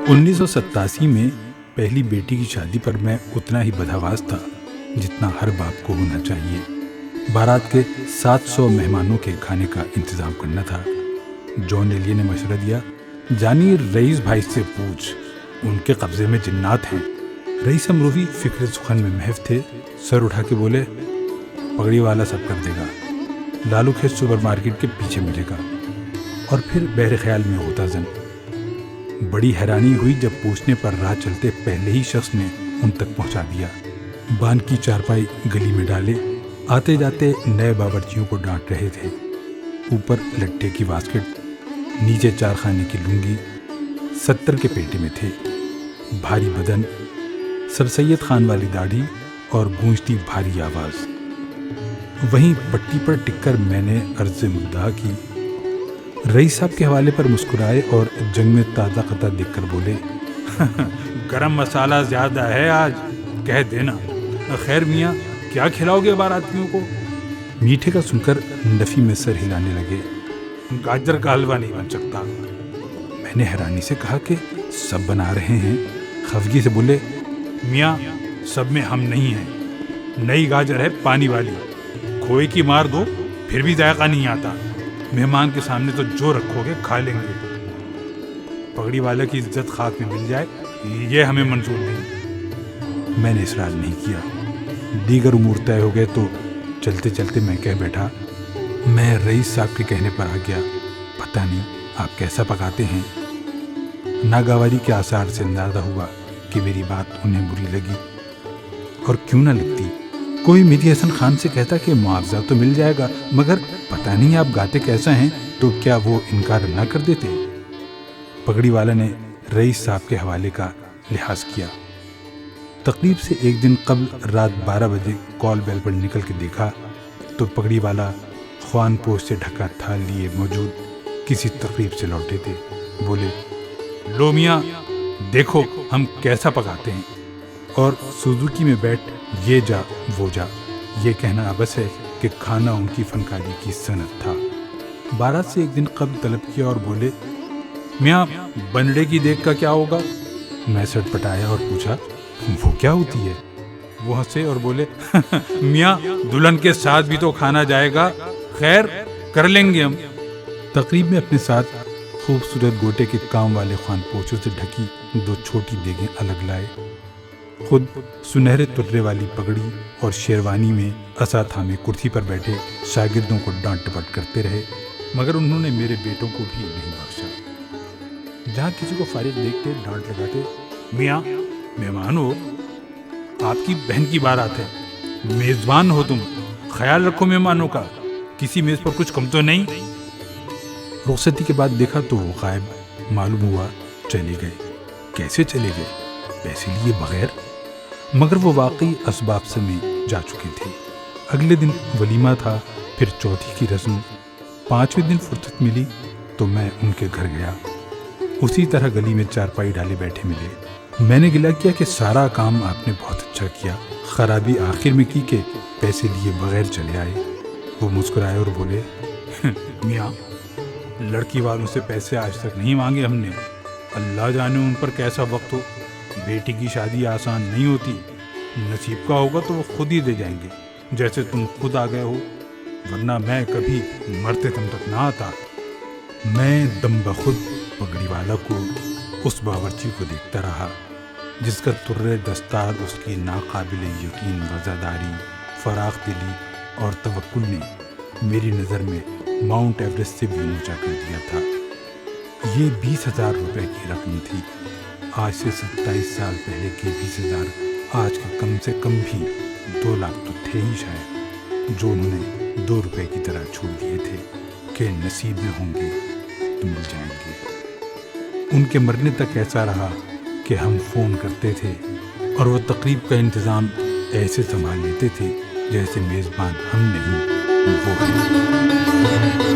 1987 میں پہلی بیٹی کی شادی پر میں اتنا ہی بدحواس تھا جتنا ہر باپ کو ہونا چاہیے۔ بارات کے 700 مہمانوں کے کھانے کا انتظام کرنا تھا۔ جون ایلیے نے مشورہ دیا، جانی رئیس بھائی سے پوچھ، ان کے قبضے میں جنات ہیں۔ رئیس امروی فکر سخن میں محو تھے، سر اٹھا کے بولے، پگڑی والا سب کر دے گا، لالو کھیت سپر مارکیٹ کے پیچھے ملے گا۔ اور پھر بہر خیال میں ہوتا زن۔ بڑی حیرانی ہوئی جب پوچھنے پر راہ چلتے پہلے ہی شخص نے ان تک پہنچا دیا۔ بان کی چارپائی گلی میں ڈالے، آتے جاتے نئے باورچیوں کو ڈانٹ رہے تھے۔ اوپر لٹے کی واسکٹ، نیچے 4 خانے کی لنگی، 70 کے پیٹے میں تھے۔ بھاری بدن، سر سید خان والی داڑھی اور گونجتی بھاری آواز۔ وہیں پٹی پر ٹک کر میں نے عرض مدعا کی۔ رئیس صاحب کے حوالے پر مسکرائے اور جنگ میں تازہ قطع دیکھ کر بولے، گرم مسالہ زیادہ ہے آج، کہہ دینا۔ خیر میاں، کیا کھلاؤ گے باراتیوں کو؟ میٹھے کا سن کر نفی میں سر ہلانے لگے۔ گاجر کا حلوہ نہیں بن سکتا۔ میں نے حیرانی سے کہا کہ سب بنا رہے ہیں۔ خفگی سے بولے، میاں سب میں ہم نہیں ہیں، نئی گاجر ہے پانی والی، کھوئے کی مار دو پھر بھی ذائقہ نہیں آتا۔ مہمان کے سامنے تو جو رکھو گے کھا لیں گے۔ پگڑی والے کی عزت خاک میں مل جائے یہ ہمیں منظور نہیں۔ میں نے اصرار نہیں کیا۔ دیگر امور طے ہو گئے تو چلتے چلتے میں کہہ بیٹھا، میں رئیس صاحب کے کہنے پر آ گیا، پتہ نہیں آپ کیسا پکاتے ہیں۔ ناگواری کے آثار سے اندازہ ہوا کہ میری بات انہیں بری لگی، اور کیوں نہ لگتی، کوئی میری حسن خان سے کہتا کہ معاوضہ تو مل جائے گا، مگر پتہ نہیں آپ گاتے کیسا ہیں، تو کیا وہ انکار نہ کر دیتے؟ پگڑی والا نے رئیس صاحب کے حوالے کا لحاظ کیا۔ تقریب سے ایک دن قبل رات 12 بجے کال بیل پر نکل کے دیکھا تو پگڑی والا خوان پوش سے ڈھکا تھال لیے موجود کسی تقریب سے لوٹے تھے۔ بولے، لو میاں دیکھو ہم کیسا پکاتے ہیں۔ اور سوزوکی میں بیٹھ یہ جا وہ جا، یہ کہنا ابس ہے کہ کھانا ان کی فنکاری کی صنعت تھا۔ بارات سے ایک دن قبل طلب کیا اور بولے، میاں بنڑے کی دیگ کا کیا ہوگا؟ میں سٹ پٹایا اور پوچھا، وہ کیا ہوتی ہے؟ وہ ہنسے اور بولے، میاں دلہن کے ساتھ بھی تو کھانا جائے گا، خیر کر لیں گے ہم۔ تقریب میں اپنے ساتھ خوبصورت گوٹے کے کام والے خوان پوچھوں سے ڈھکی 2 چھوٹی دیگیں الگ لائے۔ خود سنہرے ترے والی پگڑی اور شیروانی میں عصا تھامے کرسی پر بیٹھے شاگردوں کو ڈانٹ ڈپٹ کرتے رہے، مگر انہوں نے میرے بیٹوں کو بھی نہیں بخشا۔ جہاں کسی کو فارغ دیکھتے ڈانٹ لگاتے، میاں مہمان ہو، آپ کی بہن کی بارات ہے، میزبان ہو تم، خیال رکھو مہمانوں کا، کسی میز پر کچھ کم تو نہیں۔ رخصتی کے بعد دیکھا تو وہ غائب، معلوم ہوا چلے گئے۔ کیسے چلے گئے؟ پیسے لیے بغیر؟ مگر وہ واقعی اسباب سے میں جا چکے تھے۔ اگلے دن ولیمہ تھا، پھر چوتھی کی رسم۔ 5ویں دن فرصت ملی تو میں ان کے گھر گیا۔ اسی طرح گلی میں چارپائی ڈالے بیٹھے ملے۔ میں نے گلہ کیا کہ سارا کام آپ نے بہت اچھا کیا، خرابی آخر میں کی کہ پیسے لیے بغیر چلے آئے۔ وہ مسکرائے اور بولے، میاں لڑکی والوں سے پیسے آج تک نہیں مانگے ہم نے، اللہ جانے ان پر کیسا وقت ہو، بیٹی کی شادی آسان نہیں ہوتی، نصیب کا ہوگا تو وہ خود ہی دے جائیں گے، جیسے تم خود آ گئے ہو، ورنہ میں کبھی مرتے دم تک نہ آتا۔ میں دم بخود پگڑی والا کو، اس باورچی کو دیکھتا رہا جس کا ترے دستار، اس کی ناقابل یقین وزاداری، فراخ دلی اور توکل نے میری نظر میں ماؤنٹ ایوریسٹ سے بھی اونچا کر دیا تھا۔ یہ 20,000 روپے کی رقم تھی۔ آج سے 27 سال پہلے کے 20,000 آج کے کم سے کم بھی 2 لاکھ تو تھے ہی شاید، جو انہوں نے 2 روپے کی طرح چھوڑ دیے تھے کہ نصیب میں ہوں گے تو مل جائیں گے۔ ان کے مرنے تک ایسا رہا کہ ہم فون کرتے تھے اور وہ تقریب کا انتظام ایسے سنبھال لیتے تھے جیسے میزبان ہم نہیں وہ ہیں۔